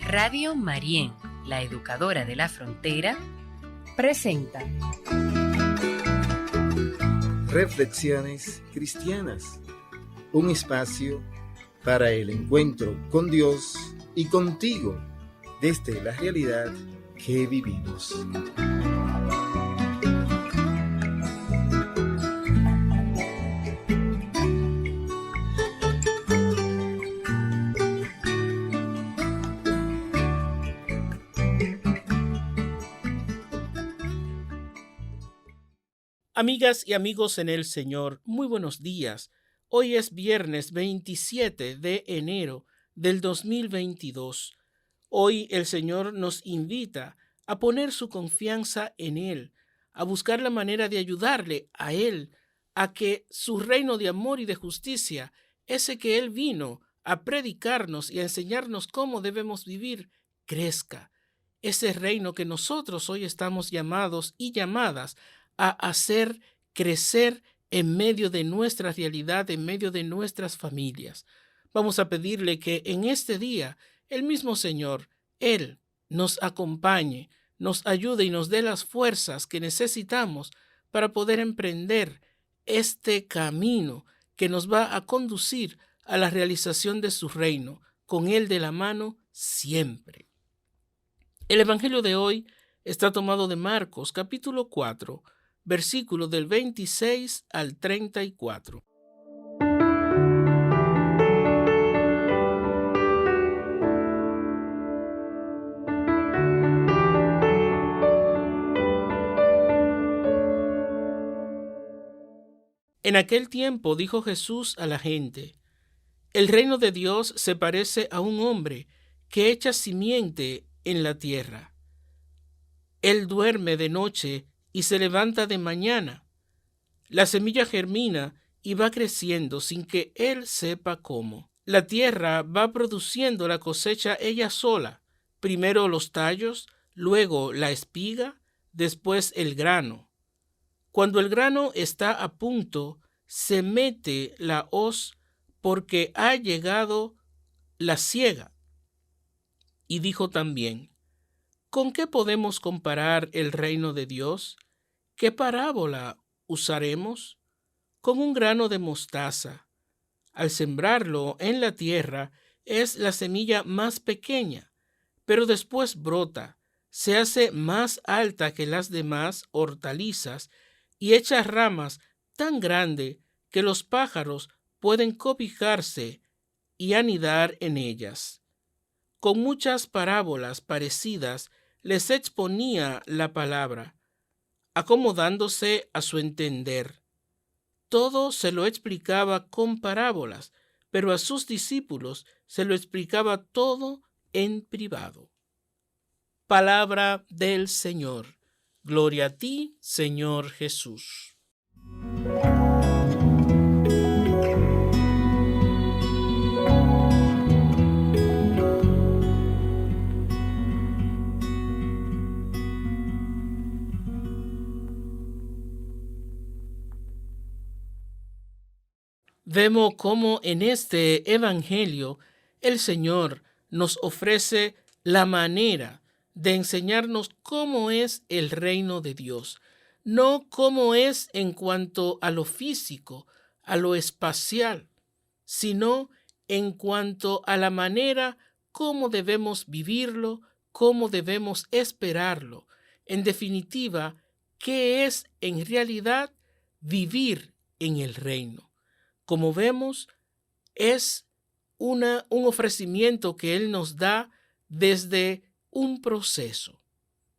Radio Marién, la educadora de la frontera, presenta Reflexiones Cristianas, un espacio para el encuentro con Dios y contigo desde la realidad que vivimos. Amigas y amigos en el Señor, muy buenos días. Hoy es viernes 27 de enero del 2022. Hoy el Señor nos invita a poner su confianza en Él, a buscar la manera de ayudarle a Él, a que su reino de amor y de justicia, ese que Él vino a predicarnos y a enseñarnos cómo debemos vivir, crezca. Ese reino que nosotros hoy estamos llamados y llamadas a hacer crecer en medio de nuestra realidad, en medio de nuestras familias. Vamos a pedirle que en este día el mismo Señor, Él, nos acompañe, nos ayude y nos dé las fuerzas que necesitamos para poder emprender este camino que nos va a conducir a la realización de su reino, con Él de la mano siempre. El Evangelio de hoy está tomado de Marcos, capítulo 4, versículos del 26 al 34. En aquel tiempo dijo Jesús a la gente: el reino de Dios se parece a un hombre que echa simiente en la tierra. Él duerme de noche y se levanta de mañana. La semilla germina y va creciendo sin que él sepa cómo. La tierra va produciendo la cosecha ella sola, primero los tallos, luego la espiga, después el grano. Cuando el grano está a punto, se mete la hoz porque ha llegado la siega. Y dijo también: ¿con qué podemos comparar el reino de Dios? ¿Qué parábola usaremos? Con un grano de mostaza. Al sembrarlo en la tierra es la semilla más pequeña, pero después brota, se hace más alta que las demás hortalizas y echa ramas tan grandes que los pájaros pueden cobijarse y anidar en ellas. Con muchas parábolas parecidas les exponía la palabra, acomodándose a su entender. Todo se lo explicaba con parábolas, pero a sus discípulos se lo explicaba todo en privado. Palabra del Señor. Gloria a ti, Señor Jesús. Vemos cómo en este Evangelio el Señor nos ofrece la manera de enseñarnos cómo es el reino de Dios, no cómo es en cuanto a lo físico, a lo espacial, sino en cuanto a la manera cómo debemos vivirlo, cómo debemos esperarlo. En definitiva, ¿qué es en realidad vivir en el reino? Como vemos, es un ofrecimiento que Él nos da desde un proceso.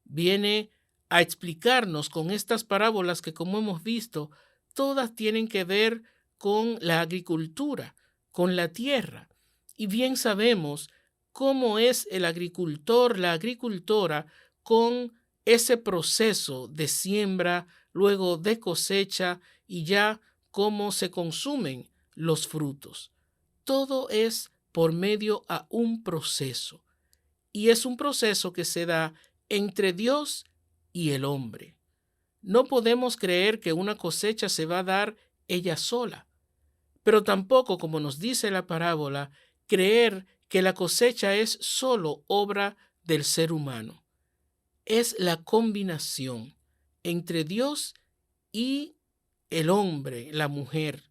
Viene a explicarnos con estas parábolas que, como hemos visto, todas tienen que ver con la agricultura, con la tierra. Y bien sabemos cómo es el agricultor, la agricultora, con ese proceso de siembra, luego de cosecha y ya cómo se consumen los frutos. Todo es por medio a un proceso. Y es un proceso que se da entre Dios y el hombre. No podemos creer que una cosecha se va a dar ella sola, pero tampoco, como nos dice la parábola, creer que la cosecha es solo obra del ser humano. Es la combinación entre Dios y el hombre, la mujer,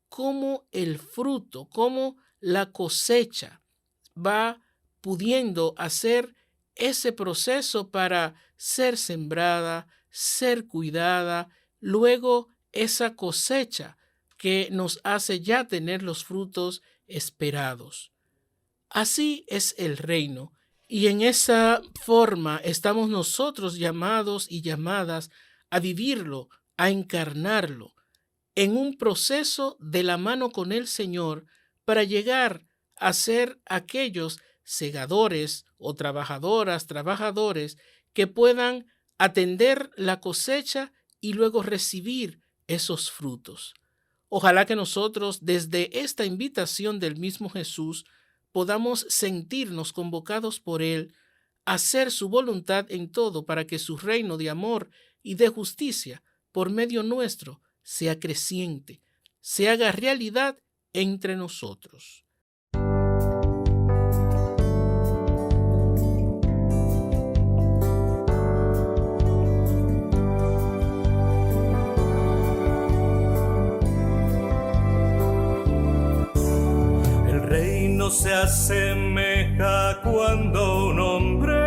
cómo el fruto, cómo la cosecha va pudiendo hacer ese proceso para ser sembrada, ser cuidada, luego esa cosecha que nos hace ya tener los frutos esperados. Así es el reino, y en esa forma estamos nosotros llamados y llamadas a vivirlo, a encarnarlo, en un proceso de la mano con el Señor para llegar a ser aquellos segadores o trabajadoras, trabajadores que puedan atender la cosecha y luego recibir esos frutos. Ojalá que nosotros, desde esta invitación del mismo Jesús, podamos sentirnos convocados por Él a hacer su voluntad en todo para que su reino de amor y de justicia por medio nuestro sea creciente, se haga realidad entre nosotros. El reino se asemeja cuando un hombre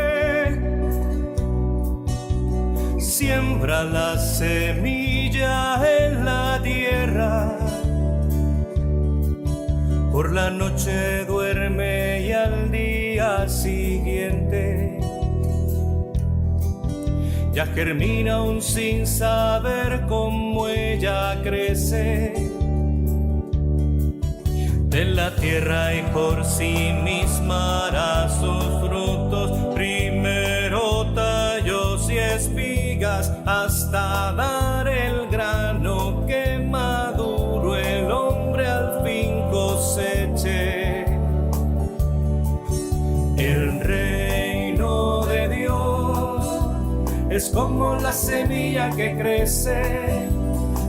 siembra la semilla en la tierra. Por la noche duerme y al día siguiente ya germina aún sin saber cómo ella crece. De la tierra y por sí misma hará sus frutos, primero tallos y espigas, hasta dar el grano que maduro el hombre al fin coseche. El reino de Dios es como la semilla que crece,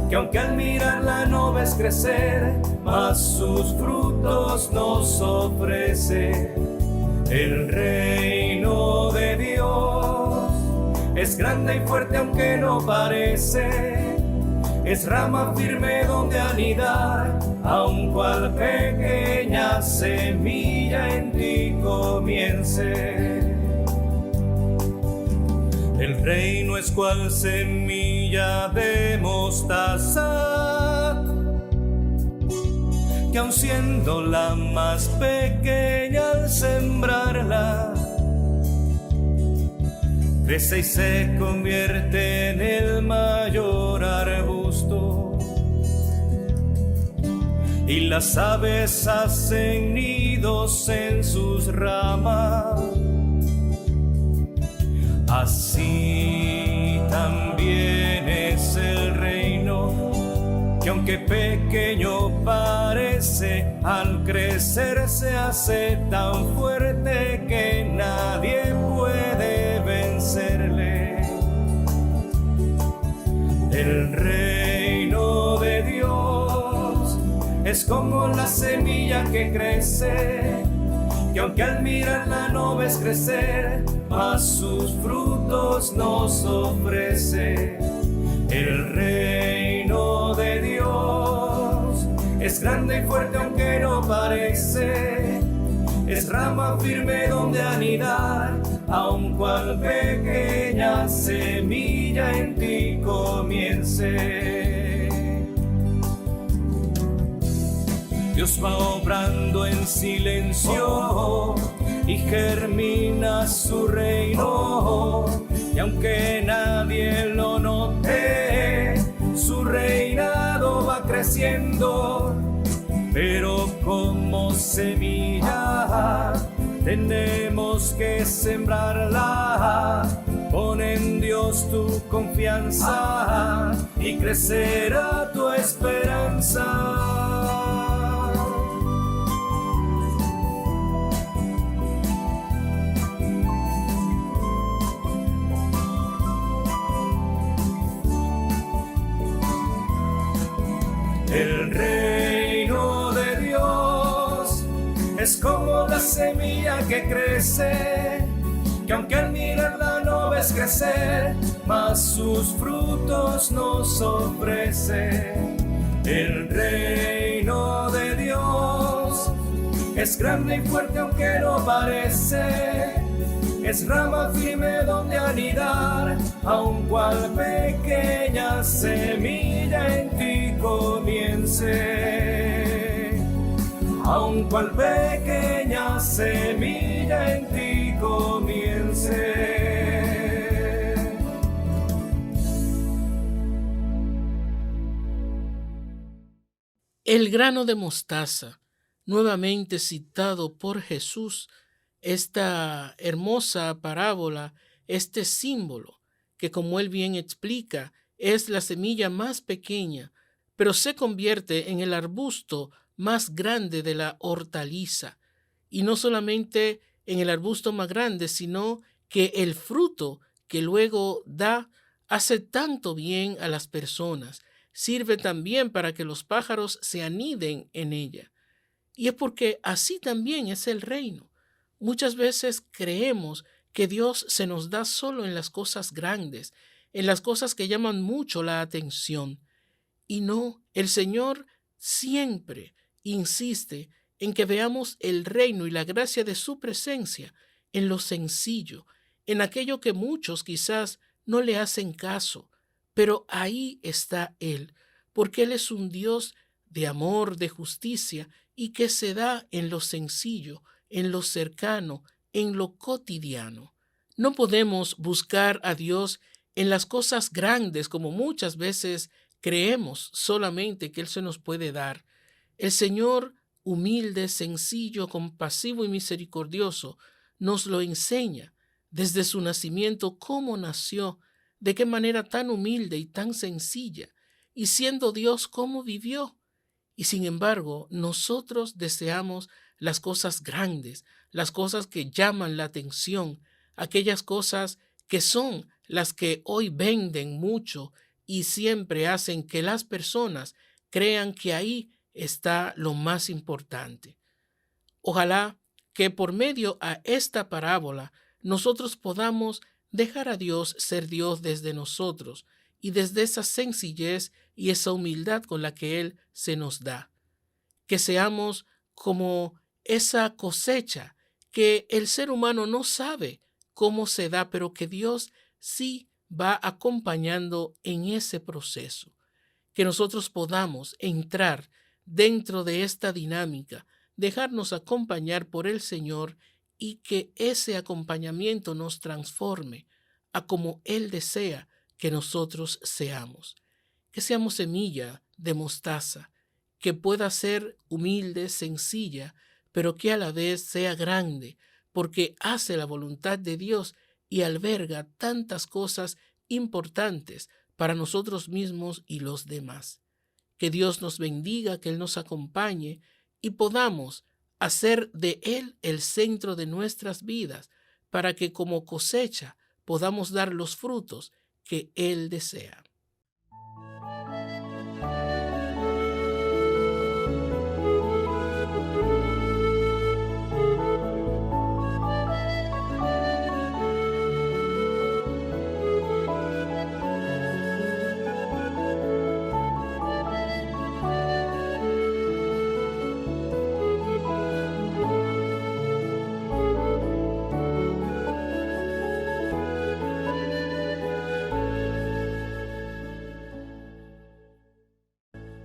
que aunque al mirarla no ves crecer, mas sus frutos nos ofrece. El reino de Dios es grande y fuerte aunque no parece, es rama firme donde anidar, aun cual pequeña semilla en ti comience. El reino es cual semilla de mostaza, que aun siendo la más pequeña al sembrarla, crece y se convierte en el mayor arbusto, y las aves hacen nidos en sus ramas. Así también es el reino, que aunque pequeño parece, al crecer se hace tan fuerte que nadie puede vencerle. El reino de Dios es como la semilla que crece, que aunque al mirarla no ves crecer, mas sus frutos nos ofrece. El reino de Dios es grande y fuerte aunque no parece, es rama firme donde anidar, aun cual pequeña semilla en ti comience. Dios va obrando en silencio y germina su reino, y aunque nadie lo note, su reinado va creciendo. Pero como semilla tenemos que sembrarla. Pon en Dios tu confianza y crecerá tu esperanza. El reino de Dios Es como la semilla que crece, que aunque al mirarla no ves crecer, mas sus frutos nos ofrece. El reino de Dios es grande y fuerte aunque no parece, es rama firme donde anidar, aun cual pequeña semilla en ti comience. Aun cual pequeña semilla en ti comience. El grano de mostaza, nuevamente citado por Jesús, esta hermosa parábola, este símbolo, que como él bien explica, es la semilla más pequeña, pero se convierte en el arbusto más grande de la hortaliza. Y no solamente en el arbusto más grande, sino que el fruto que luego da hace tanto bien a las personas. Sirve también para que los pájaros se aniden en ella. Y es porque así también es el reino. Muchas veces creemos que Dios se nos da solo en las cosas grandes, en las cosas que llaman mucho la atención. Y no, el Señor siempre insiste en que veamos el reino y la gracia de su presencia en lo sencillo, en aquello que muchos quizás no le hacen caso, pero ahí está Él, porque Él es un Dios de amor, de justicia, y que se da en lo sencillo, en lo cercano, en lo cotidiano. No podemos buscar a Dios en las cosas grandes como muchas veces creemos solamente que Él se nos puede dar. El Señor, humilde, sencillo, compasivo y misericordioso, nos lo enseña desde su nacimiento, cómo nació, de qué manera tan humilde y tan sencilla, y siendo Dios, cómo vivió. Y sin embargo, nosotros deseamos las cosas grandes, las cosas que llaman la atención, aquellas cosas que son las que hoy venden mucho y siempre hacen que las personas crean que ahí está lo más importante. Ojalá que por medio a esta parábola nosotros podamos dejar a Dios ser Dios desde nosotros y desde esa sencillez y esa humildad con la que Él se nos da. Que seamos como esa cosecha que el ser humano no sabe cómo se da, pero que Dios sí va acompañando en ese proceso. Que nosotros podamos entrar dentro de esta dinámica, dejarnos acompañar por el Señor y que ese acompañamiento nos transforme a como Él desea que nosotros seamos. Que seamos semilla de mostaza, que pueda ser humilde, sencilla, pero que a la vez sea grande, porque hace la voluntad de Dios y alberga tantas cosas importantes para nosotros mismos y los demás. Que Dios nos bendiga, que Él nos acompañe y podamos hacer de Él el centro de nuestras vidas, para que como cosecha podamos dar los frutos que Él desea.